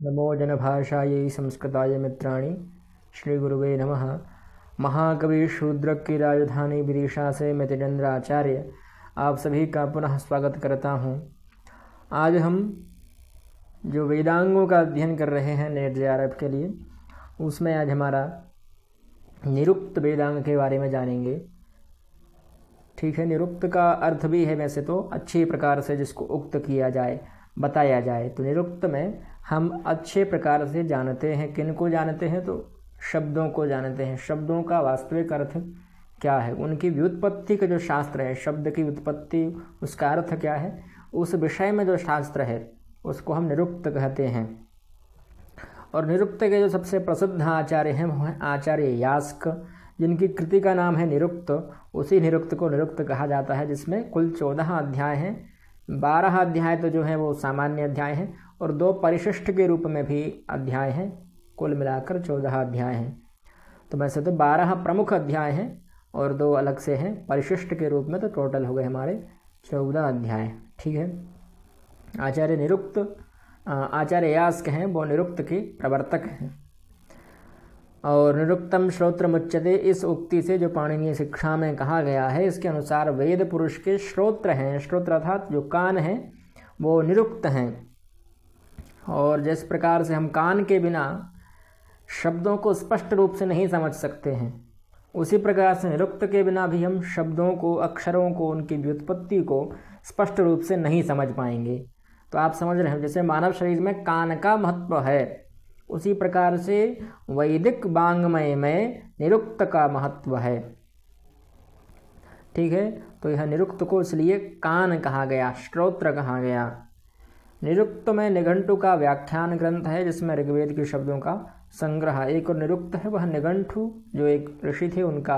नमो जनभाषायै संस्कृताय मित्राणि। श्री गुरुवे नमः। महाकवि शूद्रक की राजधानी विदिशा से मैं तेजेंद्र आचार्य आप सभी का पुनः स्वागत करता हूँ। आज हम जो वेदांगों का अध्ययन कर रहे हैं नेट JRF के लिए, उसमें आज हमारा निरुक्त वेदांग के बारे में जानेंगे। ठीक है, निरुक्त का अर्थ भी है वैसे तो अच्छी प्रकार से जिसको उक्त किया जाए, बताया जाए। तो निरुक्त में हम अच्छे प्रकार से जानते हैं। किन को जानते हैं? तो शब्दों को जानते हैं। शब्दों का वास्तविक अर्थ क्या है, उनकी व्युत्पत्ति का जो शास्त्र है, शब्द की व्युत्पत्ति, उसका अर्थ क्या है, उस विषय में जो शास्त्र है उसको हम निरुक्त कहते हैं। और निरुक्त के जो सबसे प्रसिद्ध आचार्य हैं वो हैं आचार्य यास्क, जिनकी कृति का नाम है निरुक्त। उसी निरुक्त को निरुक्त कहा जाता है, जिसमें कुल 14 अध्याय हैं। 12 अध्याय तो जो है वो सामान्य अध्याय हैं और 2 परिशिष्ट के रूप में भी अध्याय हैं। कुल मिलाकर 14 अध्याय हैं। तो वैसे तो 12 प्रमुख अध्याय हैं और 2 अलग से हैं परिशिष्ट के रूप में, तो टोटल हो गए हमारे 14 अध्याय। ठीक है। आचार्य निरुक्त, आचार्य यास्क हैं, वो निरुक्त के प्रवर्तक हैं। और निरुक्तम श्रोत्रमुच्यते, इस उक्ति से जो पाणिनीय शिक्षा में कहा गया है, इसके अनुसार वेद पुरुष के श्रोत्र हैं, श्रोत्र अर्थात जो कान हैं वो निरुक्त हैं। और जिस प्रकार से हम कान के बिना शब्दों को स्पष्ट रूप से नहीं समझ सकते हैं, उसी प्रकार से निरुक्त के बिना भी हम शब्दों को, अक्षरों को, उनकी व्युत्पत्ति को स्पष्ट रूप से नहीं समझ पाएंगे। तो आप समझ रहे हैं, जैसे मानव शरीर में कान का महत्व है, उसी प्रकार से वैदिक वाङ्मय में निरुक्त का महत्व है। ठीक है। तो यह निरुक्त को इसलिए कान कहा गया, श्रोत्र कहा गया। निरुक्त में निघंटु का व्याख्यान ग्रंथ है, जिसमें ऋग्वेद के शब्दों का संग्रह। एक और निरुक्त है, वह निघंटु जो एक ऋषि थे, उनका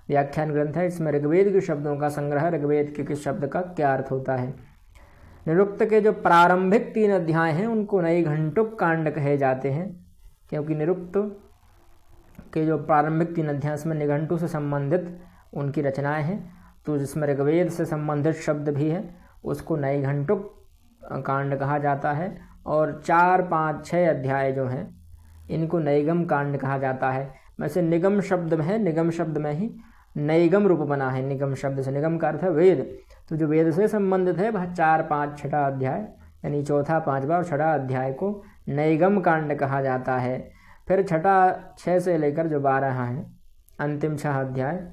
व्याख्यान ग्रंथ है। इसमें ऋग्वेद के शब्दों का संग्रह, ऋग्वेद के किस शब्द का क्या अर्थ होता है। निरुक्त के जो प्रारंभिक 3 अध्याय हैं उनको नैघंटुक कांड कहे जाते हैं, क्योंकि निरुक्त के जो प्रारंभिक 3 अध्याय इसमें निघंटु से संबंधित उनकी रचनाएं हैं। तो जिसमें ऋग्वेद से संबंधित शब्द भी है, उसको नैघंटुक कांड कहा जाता है। और 4, 5, 6 अध्याय जो हैं इनको नैगम कांड कहा जाता है। वैसे निगम शब्द में है, निगम शब्द में ही नैगम रूप बना है। निगम शब्द से, निगम का अर्थ है वेद, तो जो वेद से संबंधित है वह 4, 5, 6 अध्याय, यानी 4, 5 और 6 अध्याय को नैगम कांड कहा जाता है। फिर 6 से लेकर जो 12 हैं, अंतिम 6 अध्याय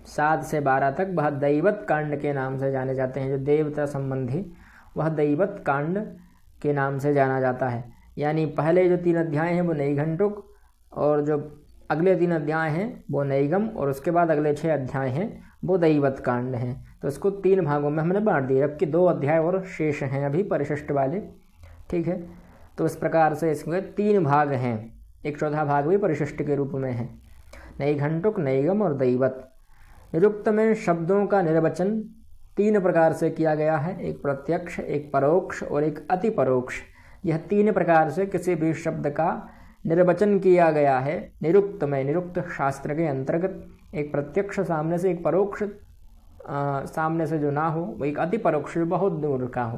7 से 12 तक, वह दैवत कांड के नाम से जाने जाते हैं। जो देवता संबंधी, वह दैवत कांड के नाम से जाना जाता है। यानी पहले जो 3 अध्याय हैं वो नैघंटुक, और जो अगले 3 अध्याय हैं वो नैगम, और उसके बाद अगले 6 अध्याय हैं वो दैवत कांड हैं। तो इसको 3 भागों में हमने बांट दिया, जबकि 2 अध्याय और शेष हैं अभी परिशिष्ट वाले। ठीक है। तो इस प्रकार से इसमें 3 भाग हैं, एक चौथा भाग भी परिशिष्ट के रूप में है। नैघंटुक, नैगम और दैवत। निरुक्त में शब्दों का निर्वचन 3 प्रकार से किया गया है, एक प्रत्यक्ष, एक परोक्ष और एक अति परोक्ष। यह 3 प्रकार से किसी भी शब्द का निर्वचन किया गया है निरुक्त में, निरुक्त शास्त्र के अंतर्गत। एक प्रत्यक्ष सामने से, एक परोक्ष सामने से जो ना हो, वो एक अति परोक्ष जो बहुत दूर का हो।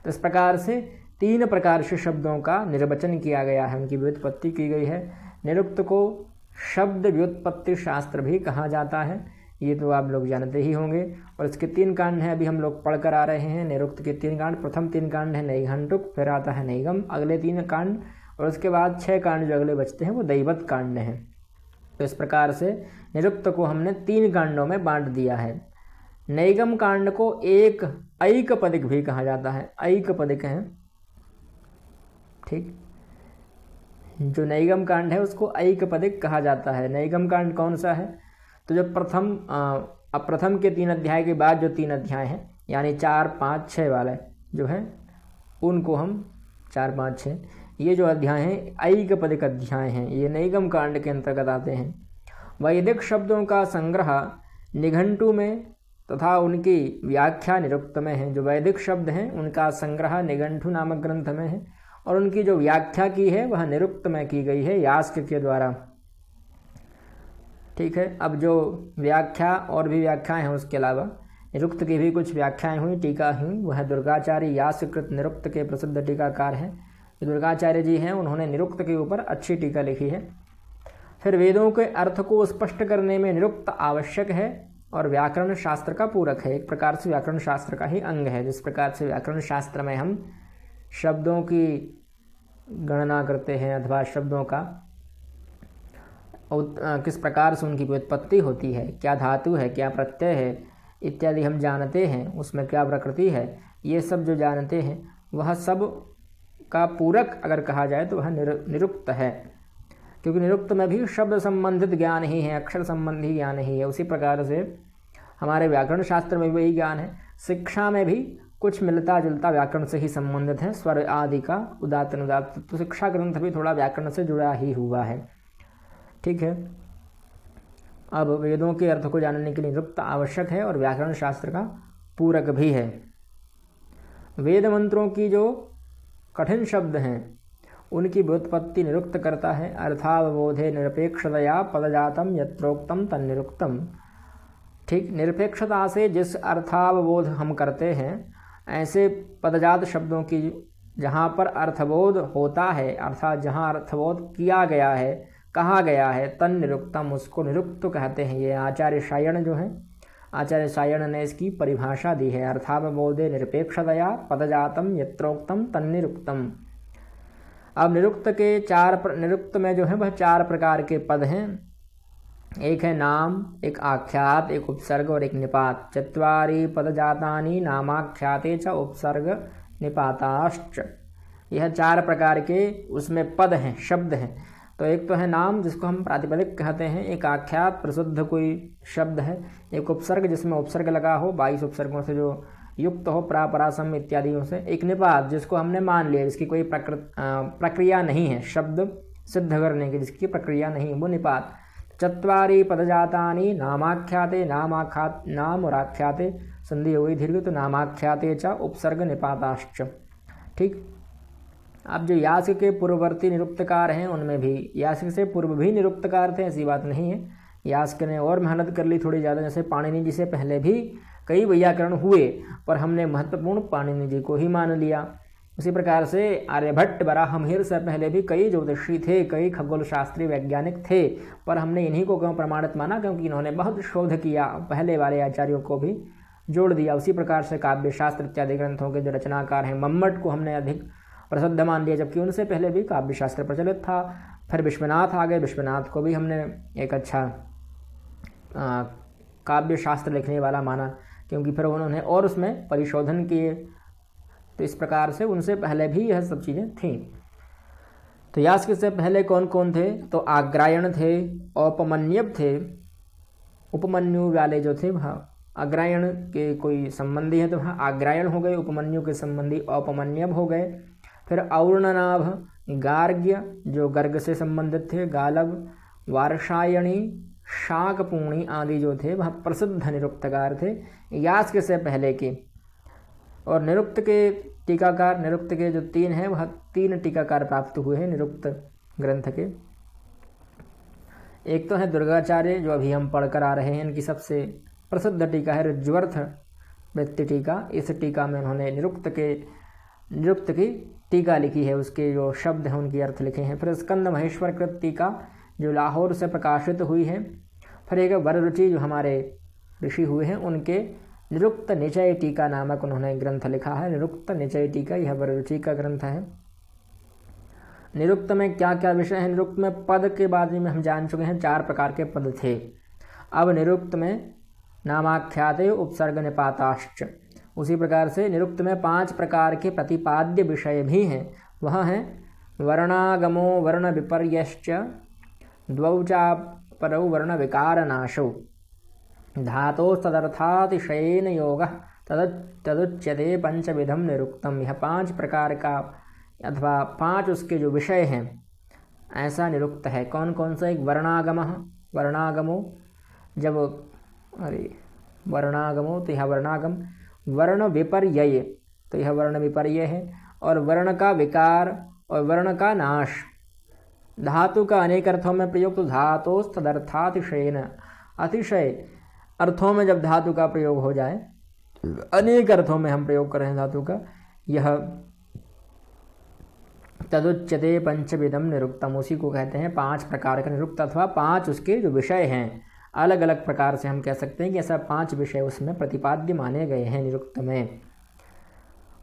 तो इस प्रकार से 3 प्रकार से शब्दों का निर्वचन किया गया है, उनकी व्युत्पत्ति की गई है। निरुक्त को शब्द व्युत्पत्ति शास्त्र भी कहा जाता है, ये तो आप लोग जानते ही होंगे। और इसके 3 कांड हैं, अभी हम लोग पढ़ कर आ रहे हैं। निरुक्त के 3 कांड, प्रथम 3 कांड है नैघंटुक, फिर आता है नैगम, अगले 3 कांड, और उसके बाद 6 कांड जो अगले बचते हैं वो दैवत कांड हैं। तो इस प्रकार से निरुक्त को हमने 3 कांडों में बांट दिया है। नैगम कांड को एक ऐकपदिक भी कहा जाता है, ऐकपदिक है। ठीक। जो नैगम कांड है उसको ऐकपदिक कहा जाता है। नैगम कांड कौन सा है? तो जो प्रथम के 3 अध्याय के बाद जो 3 अध्याय हैं, यानी 4, 5, 6 वाले जो हैं, उनको हम 4, 5, 6 ये जो अध्याय हैं ऐकपदिक अध्याय हैं, ये नैगम कांड के अंतर्गत आते हैं। वैदिक शब्दों का संग्रह निघंटु में तथा उनकी व्याख्या निरुक्त में है। जो वैदिक शब्द हैं उनका संग्रह निघंटु नामक ग्रंथ में है, और उनकी जो व्याख्या की है वह निरुक्त में की गई है यास्क के द्वारा। ठीक है। अब जो व्याख्या और भी व्याख्याएं हैं, उसके अलावा निरुक्त की भी कुछ व्याख्याएं हुई, टीका हुई, वह दुर्गाचार्य यास्कृत निरुक्त के प्रसिद्ध टीकाकार हैं। दुर्गाचार्य जी हैं, उन्होंने निरुक्त के ऊपर अच्छी टीका लिखी है। फिर वेदों के अर्थ को स्पष्ट करने में निरुक्त आवश्यक है और व्याकरण शास्त्र का पूरक है। एक प्रकार से व्याकरण शास्त्र का ही अंग है। जिस प्रकार से व्याकरण शास्त्र में हम शब्दों की गणना करते हैं अथवा शब्दों का किस प्रकार से उनकी व्युत्पत्ति होती है, क्या धातु है, क्या प्रत्यय है इत्यादि हम जानते हैं, उसमें क्या प्रकृति है, ये सब जो जानते हैं वह सब का पूरक अगर कहा जाए तो वह निरुक्त है। क्योंकि निरुक्त में भी शब्द संबंधित ज्ञान ही है, अक्षर संबंधी ज्ञान ही है। उसी प्रकार से हमारे व्याकरण शास्त्र में भी वही ज्ञान है। शिक्षा में भी कुछ मिलता जुलता व्याकरण से ही संबंधित है, स्वर आदि का उदात्त अनुदात्त, तो शिक्षा ग्रंथ भी थोड़ा व्याकरण से जुड़ा ही हुआ है। ठीक है। अब वेदों के अर्थ को जानने के लिए निरुक्त आवश्यक है और व्याकरण शास्त्र का पूरक भी है। वेद मंत्रों की जो कठिन शब्द हैं उनकी व्युत्पत्ति निरुक्त करता है। अर्थावबोधे निरपेक्षतया पदजातम यत्रोक्तम तन्निरुक्तम। ठीक, निरपेक्षता से जिस अर्थावबोध हम करते हैं, ऐसे पदजात शब्दों की जहाँ पर अर्थबोध होता है, अर्थात जहाँ अर्थबोध किया गया है, कहा गया है, तन्निरुक्तम, उसको निरुक्त कहते हैं। ये आचार्य सायण जो हैं, आचार्य सायण ने इसकी परिभाषा दी है। अर्थावबोधे निरपेक्षतया पदजातम यत्रोक्तम तन्निरुक्तम। अब निरुक्त में जो है वह 4 प्रकार के पद हैं। एक है नाम, एक आख्यात, एक उपसर्ग और एक निपात। चत्वारि पदजातानि नामाख्याते च उपसर्ग निपाताश्च। यह 4 प्रकार के उसमें पद हैं, शब्द हैं। तो एक तो है नाम जिसको हम प्रातिपदिक कहते हैं, एक आख्यात प्रसिद्ध कोई शब्द है, एक उपसर्ग जिसमें उपसर्ग लगा हो 22 उपसर्गों से जो युक्त हो, प्रापरासम इत्यादियों से, एक निपात जिसको हमने मान लिया, जिसकी कोई प्रक्रिया नहीं है, शब्द सिद्ध करने की जिसकी प्रक्रिया नहीं, वो निपात। चत्वारि पदजातानि नामाख्याते, नाम और आख्याते संधि हो गई दीर्घ, तो नामाख्याते च उपसर्ग निपाताश्च। ठीक। अब जो यास्क के पूर्ववर्ती निरुक्तकार हैं उनमें भी, यास्क से पूर्व भी निरुक्तकार थे, ऐसी बात नहीं है। यास्क ने और मेहनत कर ली थोड़ी ज़्यादा, जैसे पाणिनि जी से पहले भी कई वैयाकरण हुए पर हमने महत्वपूर्ण पाणिनि जी को ही मान लिया। उसी प्रकार से आर्यभट्ट वराहमिहिर से पहले भी कई ज्योतिषी थे, कई खगोल शास्त्री वैज्ञानिक थे, पर हमने इन्हीं को क्यों प्रमाणित माना, क्योंकि इन्होंने बहुत शोध किया, पहले वाले आचार्यों को भी जोड़ दिया। उसी प्रकार से काव्य शास्त्र इत्यादि ग्रंथों के जो रचनाकार हैं, मम्मट को हमने अधिक प्रसिद्ध मान लिया, जबकि उनसे पहले भी काव्य शास्त्र प्रचलित था। फिर विश्वनाथ आ गए, विश्वनाथ को भी हमने एक अच्छा काव्य शास्त्र लिखने वाला माना, क्योंकि फिर उन्होंने और उसमें परिशोधन किए। तो इस प्रकार से उनसे पहले भी यह सब चीज़ें थीं। तो यास्क से पहले कौन कौन थे, तो आग्रायण थे, औपमन्यव थे। उपमन्यु वाले जो थे वह अग्रायण के कोई संबंधी हैं तो वह आग्रायण हो गए, उपमन्यु के संबंधी औपमन्यव हो गए। फिर और्णनाभ, गार्ग्य जो गर्ग से संबंधित थे, गालव, वार्षायणी, शाकपूर्णी आदि जो थे वह प्रसिद्ध निरुक्तकार थे यास्क से पहले के। और निरुक्त के टीकाकार, निरुक्त के जो 3 हैं वह 3 टीकाकार प्राप्त हुए हैं निरुक्त ग्रंथ के। एक तो है दुर्गाचार्य जो अभी हम पढ़कर आ रहे हैं, इनकी सबसे प्रसिद्ध टीका है ऋज्वर्थ वृत्ति टीका। इस टीका में उन्होंने निरुक्त की टीका लिखी है, उसके जो शब्द हैं उनके अर्थ लिखे हैं। फिर स्कंद महेश्वर कृत टीका जो लाहौर से प्रकाशित हुई है। फिर एक वररुचि जो हमारे ऋषि हुए हैं उनके निरुक्त निचय टीका नामक उन्होंने ग्रंथ लिखा है। निरुक्त निचय टीका यह वररुचि का ग्रंथ है। निरुक्त में क्या क्या विषय है, निरुक्त में पद के बारे में हम जान चुके हैं, 4 प्रकार के पद थे। अब निरुक्त में नामाख्याते उपसर्ग निपाताश्च। उसी प्रकार से निरुक्त में 5 प्रकार के प्रतिपाद्य विषय भी हैं। वह हैं वर्णागमो वर्ण विपर्यश्च, द्वौ चापरौ वर्ण विकारनाशौ, धातोस्तदर्थातिशयेन योगः तदुच्यते पंचविधम निरुक्तम। यह 5 प्रकार का अथवा 5 उसके जो विषय हैं ऐसा निरुक्त है। कौन कौन सा, एक वर्णागमः, वर्णागमो जब वर्णागमो तो यह वर्णागम, वर्ण विपर्यय तो यह वर्ण विपर्यय है, और वर्ण का विकार और वर्ण का नाश। धातु का अनेक अर्थों में प्रयोग, तो धातोस्तदर्थातिशयेन, अतिशय अर्थों में जब धातु का प्रयोग हो जाए, अनेक अर्थों में हम प्रयोग कर रहे हैं धातु का, यह तदुच्यते पंचविधम निरुक्तम, उसी को कहते हैं 5 प्रकार का निरुक्त, अथवा 5 उसके जो विषय हैं, अलग अलग प्रकार से हम कह सकते हैं कि ऐसा 5 विषय उसमें प्रतिपाद्य माने गए हैं निरुक्त में।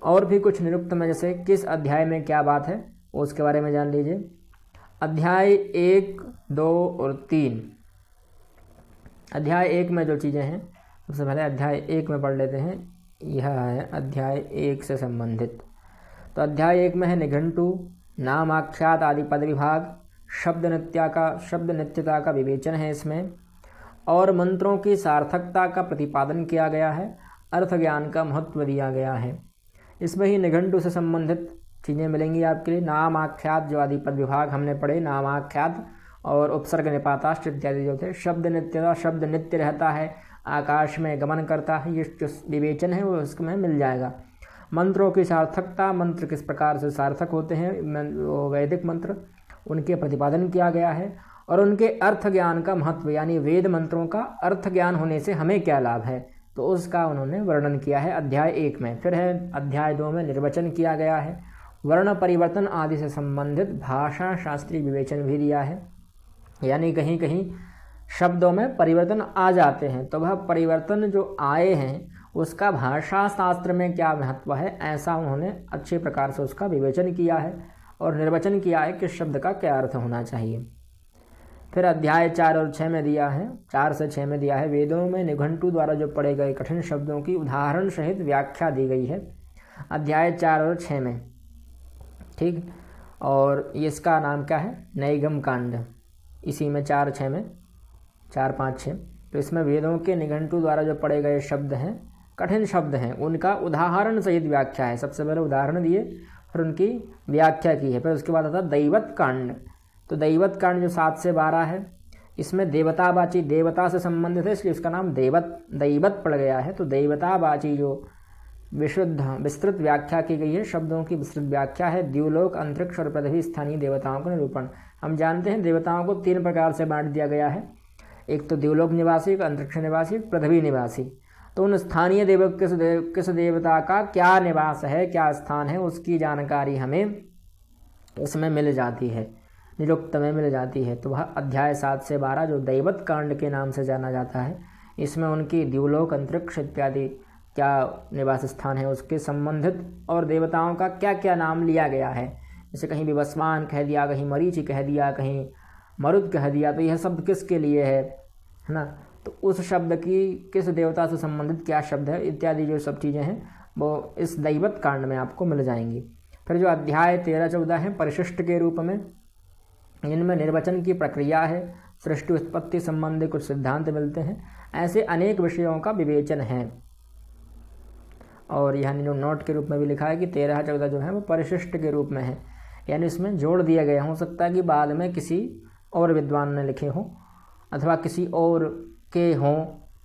और भी कुछ निरुक्त में, जैसे किस अध्याय में क्या बात है उसके बारे में जान लीजिए। अध्याय 1, 2 और 3। अध्याय 1 में जो चीज़ें हैं, सबसे पहले अध्याय 1 में पढ़ लेते हैं। यह है अध्याय 1 से संबंधित। तो अध्याय 1 में है निघंटु, नाम आख्यात आदि पद विभाग, शब्द नित्यता का विवेचन है इसमें, और मंत्रों की सार्थकता का प्रतिपादन किया गया है, अर्थ ज्ञान का महत्व दिया गया है। इसमें ही निघंटु से संबंधित चीज़ें मिलेंगी आपके लिए। नाम आख्यात जो आदि पद विभाग हमने पढ़े, नाम आख्यात और उपसर्ग निपाताश्च इत्यादि जो थे। शब्द नित्यता, शब्द नित्य रहता है, आकाश में गमन करता है, ये जो विवेचन है वो उसमें मिल जाएगा। मंत्रों की सार्थकता, मंत्र किस प्रकार से सार्थक होते हैं, वो वैदिक मंत्र, उनके प्रतिपादन किया गया है। और उनके अर्थ ज्ञान का महत्व, यानी वेद मंत्रों का अर्थ ज्ञान होने से हमें क्या लाभ है, तो उसका उन्होंने वर्णन किया है अध्याय 1 में। फिर है अध्याय 2 में निर्वचन किया गया है, वर्ण परिवर्तन आदि से संबंधित भाषा शास्त्रीय विवेचन भी दिया है, यानी कहीं कहीं शब्दों में परिवर्तन आ जाते हैं, तो वह परिवर्तन जो आए हैं उसका भाषा शास्त्र में क्या महत्व है, ऐसा उन्होंने अच्छे प्रकार से उसका विवेचन किया है और निर्वचन किया है कि शब्द का क्या अर्थ होना चाहिए। फिर अध्याय 4 और 6 में दिया है, 4 से 6 में दिया है, वेदों में निघंटु द्वारा जो पढ़े गए कठिन शब्दों की उदाहरण सहित व्याख्या दी गई है अध्याय 4 और 6 में। ठीक, और इसका नाम क्या है, नैगम कांड। इसी में 4, 6 में 4, 5, 6। तो इसमें वेदों के निघंटु द्वारा जो पढ़े गए शब्द हैं, कठिन शब्द हैं, उनका उदाहरण सहित व्याख्या है। सबसे पहले उदाहरण दिए, फिर उनकी व्याख्या की है। फिर उसके बाद आता दैवत कांड। तो दैवत कांड जो 7 से 12 है, इसमें देवतावाची, देवता से संबंधित है, इसलिए इसका नाम दैवत पड़ गया है। तो देवतावाची जो विस्तृत व्याख्या की गई है, शब्दों की विस्तृत व्याख्या है। द्युलोक, अंतरिक्ष और पृथ्वी स्थानीय देवताओं का निरूपण। हम जानते हैं देवताओं को 3 प्रकार से बांट दिया गया है, एक तो द्युलोक निवासी, एक अंतरिक्ष निवासी, पृथ्वी निवासी। तो उन स्थानीय किस देवता का क्या निवास है, क्या स्थान है, उसकी जानकारी हमें इसमें मिल जाती है, निरुक्त में मिल जाती है। तो वह अध्याय 7 से 12 जो दैवत कांड के नाम से जाना जाता है, इसमें उनकी द्युलोक, अंतरिक्ष इत्यादि क्या निवास स्थान है उसके संबंधित, और देवताओं का क्या क्या नाम लिया गया है। जैसे कहीं विवस्वान कह दिया, कहीं मरीचि कह दिया, कहीं मरुत कह दिया, तो यह शब्द किसके लिए है ना, तो उस शब्द की किस देवता से संबंधित क्या शब्द है इत्यादि जो सब चीज़ें हैं वो इस दैवत कांड में आपको मिल जाएंगी। फिर जो अध्याय 13-14 हैं परिशिष्ट के रूप में, इनमें निर्वचन की प्रक्रिया है, सृष्टि उत्पत्ति संबंधी कुछ सिद्धांत मिलते हैं, ऐसे अनेक विषयों का विवेचन है। और यहाँ जो नोट के रूप में भी लिखा है कि 13-14 जो है वो परिशिष्ट के रूप में है, यानी इसमें जोड़ दिया गया। हो सकता है कि बाद में किसी और विद्वान ने लिखे हों अथवा किसी और के हों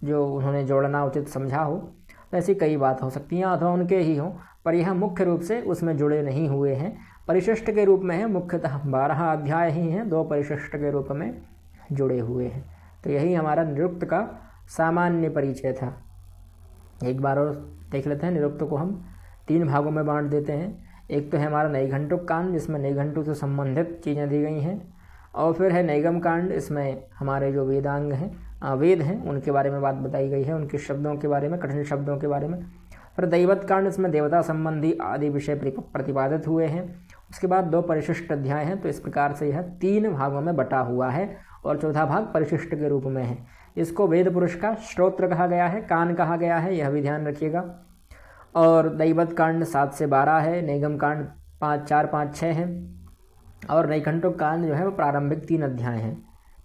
जो उन्होंने जोड़ना उचित समझा हो, ऐसी कई बात हो सकती हैं, अथवा उनके ही हों, पर यह मुख्य रूप से उसमें जुड़े नहीं हुए हैं, परिशिष्ट के रूप में है। मुख्यतः 12 अध्याय ही हैं, 2 परिशिष्ट के रूप में जुड़े हुए हैं। तो यही हमारा निरुक्त का सामान्य परिचय था। एक बार और देख लेते हैं। निरुक्त को हम 3 भागों में बांट देते हैं। एक तो है हमारा नैघंटुक कांड, जिसमें नैघंटु से संबंधित चीज़ें दी गई हैं, और फिर है नैगम कांड, इसमें हमारे जो वेदांग हैं, वेद हैं, उनके बारे में बात बताई गई है, उनके शब्दों के बारे में, कठिन शब्दों के बारे में। फिर दैवत कांड, इसमें देवता संबंधी आदि विषय प्रतिपादित हुए हैं। उसके बाद 2 परिशिष्ट अध्याय हैं। तो इस प्रकार से यह 3 भागों में बटा हुआ है और चौथा भाग परिशिष्ट के रूप में है। इसको वेद पुरुष का श्रोत्र कहा गया है, कान कहा गया है, यह भी ध्यान रखिएगा। और दैवत कांड 7 से 12 है, नैगम कांड 4, 5, 6 है, और नैघंटुक कांड जो है वो प्रारंभिक 3 अध्याय हैं।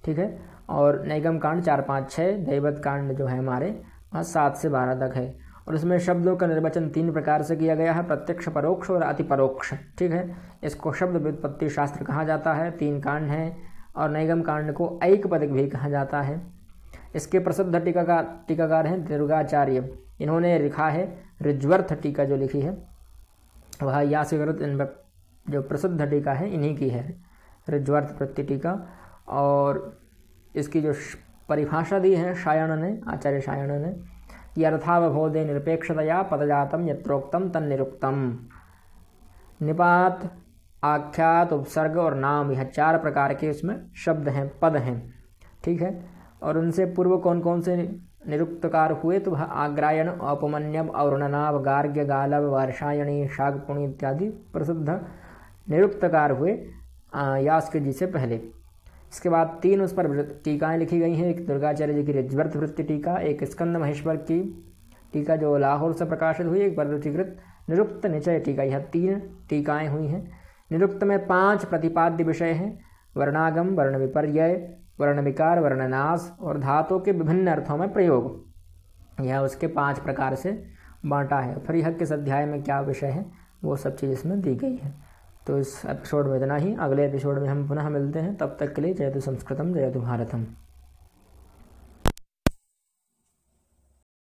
ठीक है, और नैगम कांड 4, 5, 6, दैवत कांड जो है हमारे 7 से 12 तक है। और इसमें शब्दों का निर्वचन 3 प्रकार से किया गया है, प्रत्यक्ष, परोक्ष और अति परोक्ष। ठीक है, इसको शब्द व्युत्पत्ति शास्त्र कहा जाता है। 3 कांड हैं, और नैगम कांड को ऐकपदिक भी कहा जाता है। इसके प्रसिद्ध टीकाकार हैं दुर्गाचार्य, इन्होंने लिखा है ऋज्वर्थ टीका जो लिखी है वह यासिकृत जो प्रसिद्ध टीका है इन्हीं की है, ऋज्वर्थ प्रति टीका। और इसकी जो परिभाषा दी है सायण ने, आचार्य सायण ने, कि अर्थावबोधे निरपेक्षतया पदजातम यत्रोक्तम तन्निरुक्तम। निपात आख्यात, उपसर्ग और नाम, यह 4 प्रकार के इसमें शब्द हैं, पद हैं। ठीक है। और उनसे पूर्व कौन कौन से निरुक्तकार हुए? तो वह आग्रायण, औपमन्यम, और्णनाभ, गार्ग्य, गालव, वर्षायणी, शाकपुणी इत्यादि प्रसिद्ध निरुक्तकार हुए यास्क जी से पहले। इसके बाद 3 उस पर टीकाएँ लिखी गई हैं। एक दुर्गाचार्य जी की ऋज्वर्त वृत्ति टीका, एक स्कंद महेश्वर की टीका जो लाहौर से प्रकाशित हुई, एक वररुचिकृत निरुक्त निचय टीका। यह 3 टीकाएँ हुई हैं। निरुक्त में 5 प्रतिपाद्य विषय हैं: वर्णागम, वर्ण विपर्यय, वर्ण विकार, वर्णनाश और धातु के विभिन्न अर्थों में प्रयोग। यह उसके 5 प्रकार से बांटा है। फिर यह किस अध्याय में क्या विषय है वो सब चीज़ इसमें दी गई है। तो इस एपिसोड में इतना ही। अगले एपिसोड में हम पुनः मिलते हैं। तब तक के लिए जय तु संस्कृतम, जय तु भारतम।